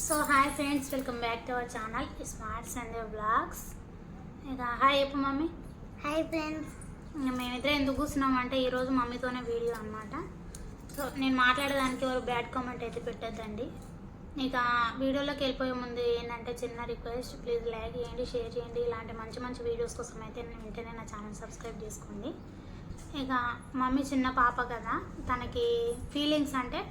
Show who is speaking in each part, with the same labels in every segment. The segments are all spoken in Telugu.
Speaker 1: So hi friends, welcome back to our channel smart Sunday blogs. ఇక హాయ్ చెప్పు మమ్మీ.
Speaker 2: Hi friends.
Speaker 1: మేమిద్దరం ఎందుకు కూర్చున్నామంటే ఈరోజు మమ్మీతోనే వీడియో అనమాట. సో నేను మాట్లాడేదానికి ఎవరు బ్యాడ్ కామెంట్ అయితే పెట్టద్దండి. ఇక వీడియోలోకి వెళ్ళిపోయే ముందు ఏంటంటే చిన్న రిక్వెస్ట్, ప్లీజ్ లైక్ చేయండి, షేర్ చేయండి. ఇలాంటి మంచి మంచి వీడియోస్ కోసం అయితే వెంటనే నా ఛానల్ సబ్స్క్రైబ్ చేసుకోండి. ఇక మమ్మీ చిన్న పాప కదా, తనకి ఫీలింగ్స్ అంటే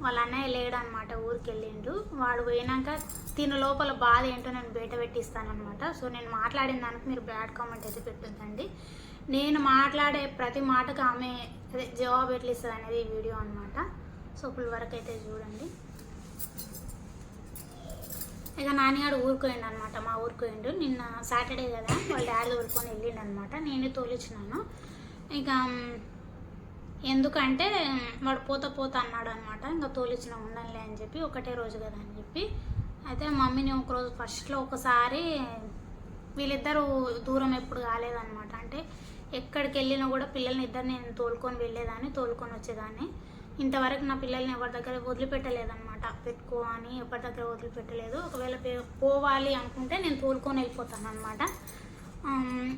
Speaker 1: వాళ్ళ అన్నయ్య లేడు అనమాట, ఊరికి వెళ్ళిండు. వాడు పోయినాక తిన లోపల బాధ ఏంటో నేను బయట పెట్టిస్తానమాట. సో నేను మాట్లాడిన దానికి మీరు బ్యాడ్ కామెంట్ అయితే పెట్టొద్దండి. నేను మాట్లాడే ప్రతి మాటకు ఆమె జవాబు ఎట్లా ఇస్తుంది అనేది ఈ వీడియో అనమాట. సో ఫుల్ వరకు అయితే చూడండి. ఇక నాన్నగాడు ఊరికి పోయిండు అనమాట, మా ఊరికి పోయిండు. నిన్న సాటర్డే కదా, వాళ్ళ డాడీ ఊరుకొని వెళ్ళిండు అనమాట. నేనే తోలిచ్చినాను. ఇక ఎందుకంటే వాడు పోతా అన్నాడు అనమాట. ఇంకా తోలిచ్చిన ఉండాలి అని చెప్పి, ఒకటే రోజు కదా అని చెప్పి. అయితే మమ్మీని ఒకరోజు ఫస్ట్లో ఒకసారి, వీళ్ళిద్దరూ దూరం ఎప్పుడు కాలేదన్నమాట. అంటే ఎక్కడికి వెళ్ళినా కూడా పిల్లల్ని ఇద్దరు నేను తోలుకొని వెళ్ళేదాన్ని, తోలుకొని వచ్చేదాన్ని. ఇంతవరకు నా పిల్లల్ని ఎవరి దగ్గర వదిలిపెట్టలేదన్నమాట. పెట్టుకో అని ఎవరి దగ్గర వదిలిపెట్టలేదు. ఒకవేళ పోవాలి అనుకుంటే నేను తోలుకొని వెళ్ళిపోతాను అనమాట.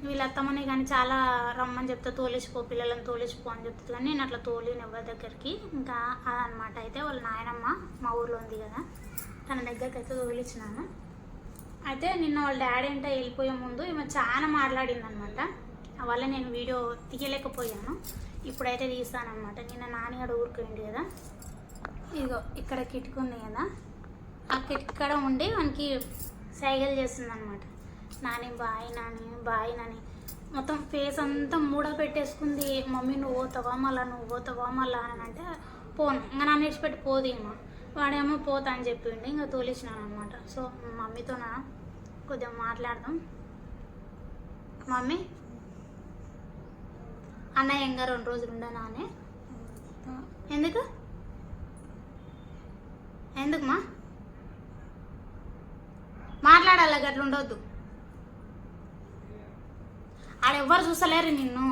Speaker 1: వీళ్ళ అత్తమ్మని కానీ చాలా రమ్మని చెప్తే తోలేసిపో, పిల్లలను తోలేసిపో అని చెప్తుంది. కానీ నేను అట్లా తోలేను ఎవరి దగ్గరికి. ఇంకా అదనమాట. అయితే వాళ్ళ నాయనమ్మ మా ఊర్లో ఉంది కదా, తన దగ్గరికి అయితే తోలిచ్చినాను. అయితే నిన్న వాళ్ళ డాడీ అంటే వెళ్ళిపోయే ముందు ఈమె చాలా మాట్లాడింది అనమాట. వల్ల నేను వీడియో తీయలేకపోయాను. ఇప్పుడైతే తీస్తానమాట. నిన్న నాన్నగాడు ఊరుకోండి కదా, ఇదిగో ఇక్కడ కిటికీ ఉంది కదా, ఆ కిటికీ ఉండి మనకి సైగలు చేస్తుంది అనమాట. Nani bye, Nani bye Nani. మొత్తం ఫేస్ అంతా మూడ పెట్టేసుకుంది. మమ్మీ నువ్వు పోతావా మళ్ళా అని అంటే పోను, ఇంకా నన్ను ఇచ్చిపెట్టి పోదేమో. వాడేమో పోతా అని చెప్పిండి, ఇంకా తోలిచ్చినాను అనమాట. సో మమ్మీతో కొద్దిగా మాట్లాడదాం. మమ్మీ, అన్నయ్య ఇంకా 2 రోజులు ఉండనా అని. ఎందుకుమా మాట్లాడాలి, గట్ల ఉండొద్దు. ఆడెవ్వరు చూసలేరు నిన్ను,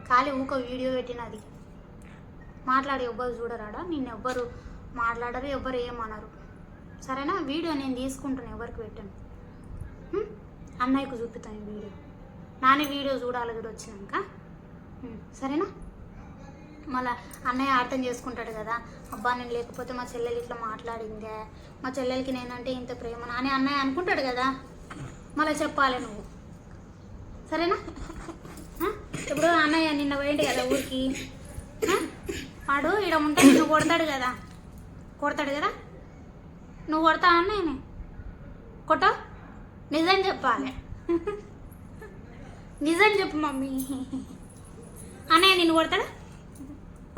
Speaker 1: ఖాళీ ఊక వీడియో పెట్టినది మాట్లాడి ఎవ్వరు చూడరాడా, నిన్ను ఎవ్వరు మాట్లాడరు, ఎవ్వరు ఏమనరు. సరేనా? వీడియో నేను తీసుకుంటాను, ఎవరికి పెట్టాను. అన్నయ్యకు చూపుతాను వీడియో. నాని వీడియో చూడాలి కూడా వచ్చినాక, సరేనా? మళ్ళీ అన్నయ్య అర్థం చేసుకుంటాడు కదా, అబ్బా నేను లేకపోతే మా చెల్లెలు ఇట్లా మాట్లాడిందే, మా చెల్లెలకి నేనంటే ఇంత ప్రేమ అని అన్నయ్య అనుకుంటాడు కదా. మళ్ళీ చెప్పాలి నువ్వు, సరేనా? ఇప్పుడు అన్నయ్య నిన్న పోయింది కదా ఊరికి, వాడు ఇక్కడ ఉంటే నిన్ను కొడతాడు కదా, నువ్వు కొడతావు అన్నయ్యని? కొట్ట, నిజం చెప్పాలి. నిజం చెప్పు మమ్మీ. అన్నయ్య నిన్ను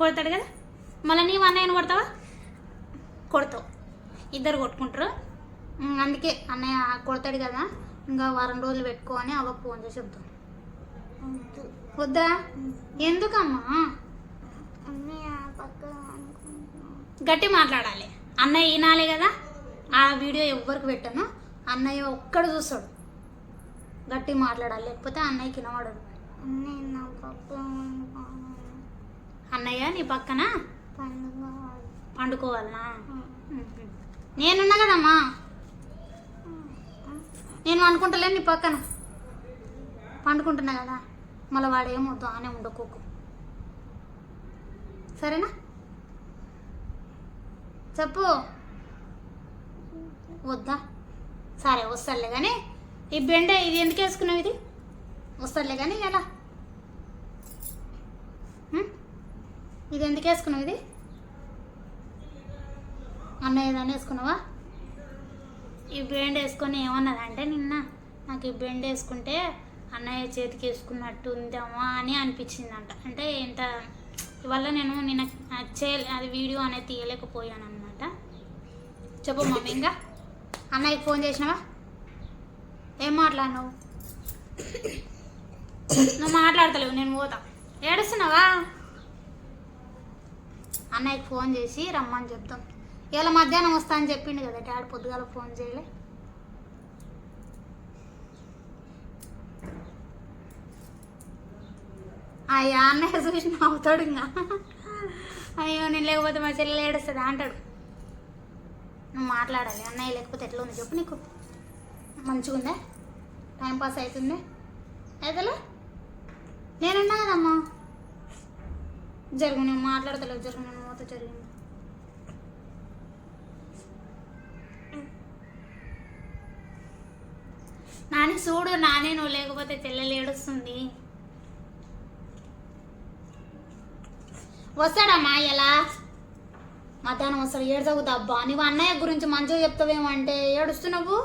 Speaker 1: కొడతాడు కదా, మళ్ళీ నీవు అన్నయ్యని కొడతావు, ఇద్దరు కొట్టుకుంటారు. అందుకే అన్నయ్య కొడతాడు కదా, ఇంకా 1 రోజులు పెట్టుకో అని అవ్వకు ఫోన్ చేసి చెప్తాను. వద్దా? ఎందుకమ్మా? గట్టి మాట్లాడాలి, అన్నయ్య వినాలి కదా. ఆ వీడియో ఎవ్వరికి పెట్టాను, అన్నయ్య ఒక్కడు చూస్తాడు. గట్టి మాట్లాడాలి, లేకపోతే అన్నయ్యకి వినవాడదు. అన్నయ్య నీ పక్కన పండుకోవాలనా? నేనున్నా కదమ్మా, నేను అనుకుంటలే నీ పక్కన పండుకుంటున్నా కదా. మళ్ళీ వాడేమొద్దు ఆనే ఉండకోకు, సరేనా? చెప్పు. వద్దా? సరే వస్తాడులే కానీ. ఈ బెండే ఇది ఎందుకు వేసుకున్నావు? ఇది వస్తాడులే కానీ. ఎలా ఇది ఎందుకు వేసుకున్నావు? ఇది అన్నయ్య ఏదైనా వేసుకున్నావా? ఈ బెండ్ వేసుకొని ఏమన్నదంటే నిన్న, నాకు ఈ బెండ్ వేసుకుంటే అన్నయ్య చేతికి వేసుకున్నట్టు ఉందేమో అని అనిపించిందంట. అంటే ఇంత ఇవల్ల నేను నిన్న అది వీడియో అనేది తీయలేకపోయాను అనమాట. చెప్పు మమ్మీ. ఇంకా అన్నయ్యకి ఫోన్ చేసినావా? ఏం మాట్లాడినావు? నువ్వు మాట్లాడతలేవు, నేను పోతా. ఏడుస్తున్నావా? అన్నయ్యకి ఫోన్ చేసి రమ్మని చెప్తాం. ఇలా మధ్యాహ్నం వస్తా అని చెప్పిండు కదా డాడీ, పొద్దుగాల ఫోన్ చేయలే. అయ్యా అన్నయ్య చూసి నవ్వుతాడు. ఇంకా అయ్యో నేను లేకపోతే మా చెల్లెలు ఏడుస్తుంది అంటాడు. నువ్వు మాట్లాడాలి. అన్నయ్య లేకపోతే ఎట్లా ఉంది చెప్పు. నీకు మంచిగా ఉందా? టైంపాస్ అవుతుంది అయితేలే. నేనున్నా కదమ్మా. జరుగు, నేను మాట్లాడతలేవు. జరుగు, నేను మొత్తం జరిగింది. నాని చూడు, నానే నువ్వు లేకపోతే చెల్లెలు ఏడుస్తుంది. వస్తాడమ్మా ఎలా మధ్యాహ్నం వస్తాడు. ఏడుచవుతా అబ్బా. నువ్వు అన్నయ్య గురించి మంచిగా చెప్తావేమంటే ఏడుస్తున్నావు.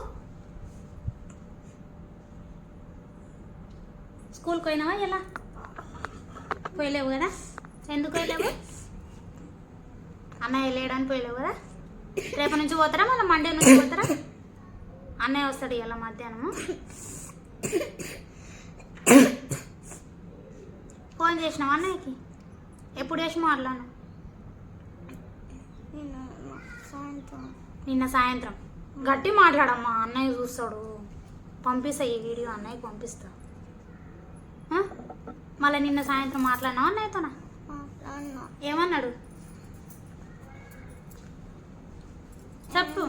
Speaker 1: స్కూల్కి పోయినావా? ఎలా పోయలేవు కదా? ఎందుకు పోయలేవు? అన్నయ్య లేడని పోయలేవు కదా? రేపు నుంచి పోతారా? మళ్ళీ మండే నుంచి పోతారా? అన్నయ్య వస్తాడు ఇలా మధ్యాహ్నము. ఫోన్ చేసినావు అన్నయ్యకి? ఎప్పుడు చేసి మాట్లాడను? నిన్న సాయంత్రం. గట్టి మాట్లాడమ్మా, అన్నయ్య చూస్తాడు. పంపిస్తా ఈ వీడియో, అన్నయ్యకి పంపిస్తా. మళ్ళీ నిన్న సాయంత్రం మాట్లాడినావు అన్నయ్యతోనా? ఏమన్నాడు చెప్పు.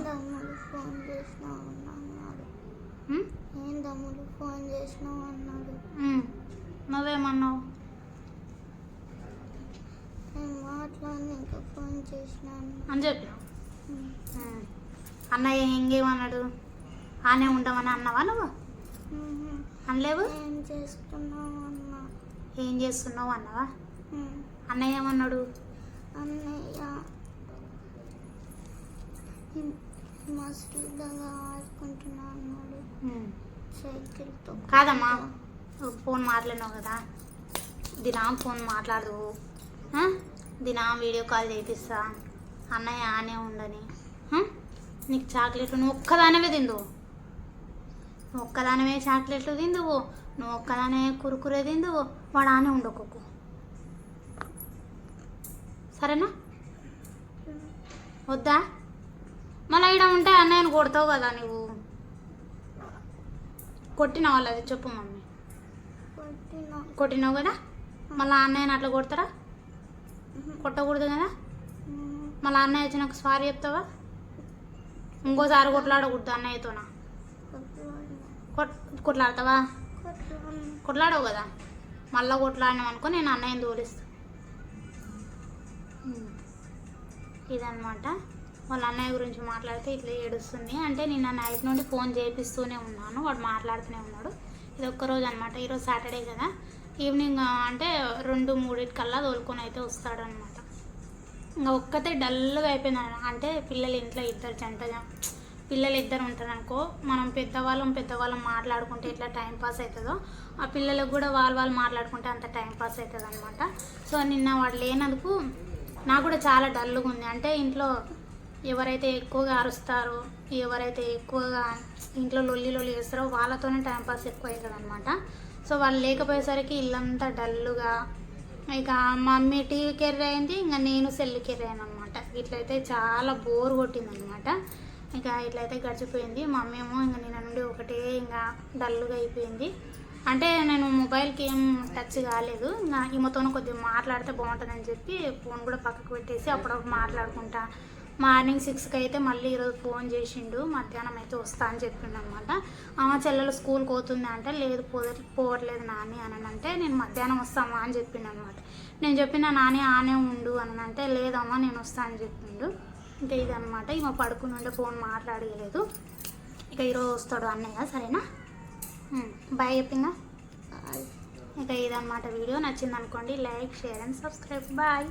Speaker 1: నువ్వేమన్నావు? అని చెప్పినావు. అన్నయ్య ఇంకేమన్నాడు? ఆనే ఉండమని అన్నావా నువ్వు? అనలేవు. ఏం చేస్తున్నావు అన్నావా? అన్నయ్య ఏమన్నాడు?
Speaker 2: అన్నయ్య మస్తుగా ఆడుకుంటున్నా అన్నాడు సైకిల్తో.
Speaker 1: కాదమ్మా, ఫోన్ మాట్లాడినావు కదా, దినా ఫోన్ మాట్లాడదు, దినా వీడియో కాల్ చేపిస్తా, అన్నయ్య ఆనే ఉండని. నీకు చాక్లెట్లు నువ్వు ఒక్కదానవే తిందువు. నువ్వు ఒక్కదానవే చాక్లెట్లు తిందువు, నువ్వు ఒక్కదానే కురుకురే తిందువు. వాడు ఆనే ఉండకు. సరేనా? వద్దా? మళ్ళీ ఇక్కడ ఉంటే అన్నయ్యను కొడతావు కదా నువ్వు. కొట్టిన వాళ్ళది చెప్పు మమ్మీ. కొట్టినావు కదా, మళ్ళీ అన్నయ్యని అట్లా కొడతారా? కొట్టకూడదు కదా. మళ్ళీ అన్నయ్య వచ్చి నాకు సారీ చెప్తావా? ఇంకోసారి కొట్లాడకూడదు అన్నయ్యతోనా? కొట్లాడతావా? కొట్లాడవు కదా. మళ్ళీ కొట్లాడినావు అనుకో, నేను అన్నయ్యని తోలిస్తాను. ఇదన్నమాట. వాళ్ళ అన్నయ్య గురించి మాట్లాడితే ఇట్లా ఏడుస్తుంది. అంటే నిన్న నైట్ నుండి ఫోన్ చేపిస్తూనే ఉన్నాను, వాడు మాట్లాడుతూనే ఉన్నాడు. ఇది ఒక్కరోజు అనమాట. ఈరోజు సాటర్డే కదా, ఈవినింగ్ అంటే 2-3 తోలుకొని అయితే వస్తాడు అనమాట. ఇంకా ఒక్కతే డల్గా అయిపోయింది. అంటే పిల్లలు ఇంట్లో పిల్లలు ఇద్దరు ఉంటారు అనుకో, మనం పెద్దవాళ్ళం మాట్లాడుకుంటే ఎట్లా టైంపాస్ అవుతుందో, ఆ పిల్లలకు కూడా వాళ్ళు మాట్లాడుకుంటే అంత టైంపాస్ అవుతుంది అనమాట. సో నిన్న వాడు లేనందుకు నాకు కూడా చాలా డల్గా ఉంది. అంటే ఇంట్లో ఎవరైతే ఎక్కువగా అరుస్తారో, ఎవరైతే ఎక్కువగా ఇంట్లో లొల్లి చేస్తారో వాళ్ళతోనే టైంపాస్ ఎక్కువ అవుతుంది అనమాట. సో వాళ్ళు లేకపోయేసరికి ఇల్లంతా డల్లుగా, ఇక మమ్మీ టీవీ కెర్రీ అయింది, ఇంకా నేను సెల్ కెర్రీ అయ్యాను అనమాట. ఇట్లయితే చాలా బోర్ కొట్టింది అనమాట. ఇక ఇట్లయితే గడిచిపోయింది. మమ్మీ ఏమో ఇంకా నిన్న నుండి ఒకటే ఇంకా డల్గా అయిపోయింది. అంటే నేను మొబైల్కి ఏం టచ్ కాలేదు. ఇంకా ఈమెతో కొద్దిగా మాట్లాడితే బాగుంటుందని చెప్పి ఫోన్ కూడా పక్కకు పెట్టేసి అప్పుడప్పుడు మాట్లాడుకుంటా. మార్నింగ్ 6కి అయితే మళ్ళీ ఈరోజు ఫోన్ చేసిండు, మధ్యాహ్నం అయితే వస్తా అని చెప్పిండు అనమాట. చెల్లెలు స్కూల్కి పోతుంది అంటే, లేదు పోవట్లేదు నాని అని అంటే, నేను మధ్యాహ్నం వస్తామా అని చెప్పిండు అనమాట. నేను చెప్పిన నాని ఆనే ఉండు అని అంటే, లేదమ్మా నేను వస్తా అని చెప్పిండు. ఇంకా ఇదనమాట. ఈమె పడుకుని ఉంటే ఫోన్ మాట్లాడలేదు. ఇక ఈరోజు వస్తాడు అన్నయ్య. సరేనా? బాయ్ చెప్పిందా? ఇక ఇదన్నమాట వీడియో. నచ్చింది అనుకోండి, like, share and subscribe. Bye.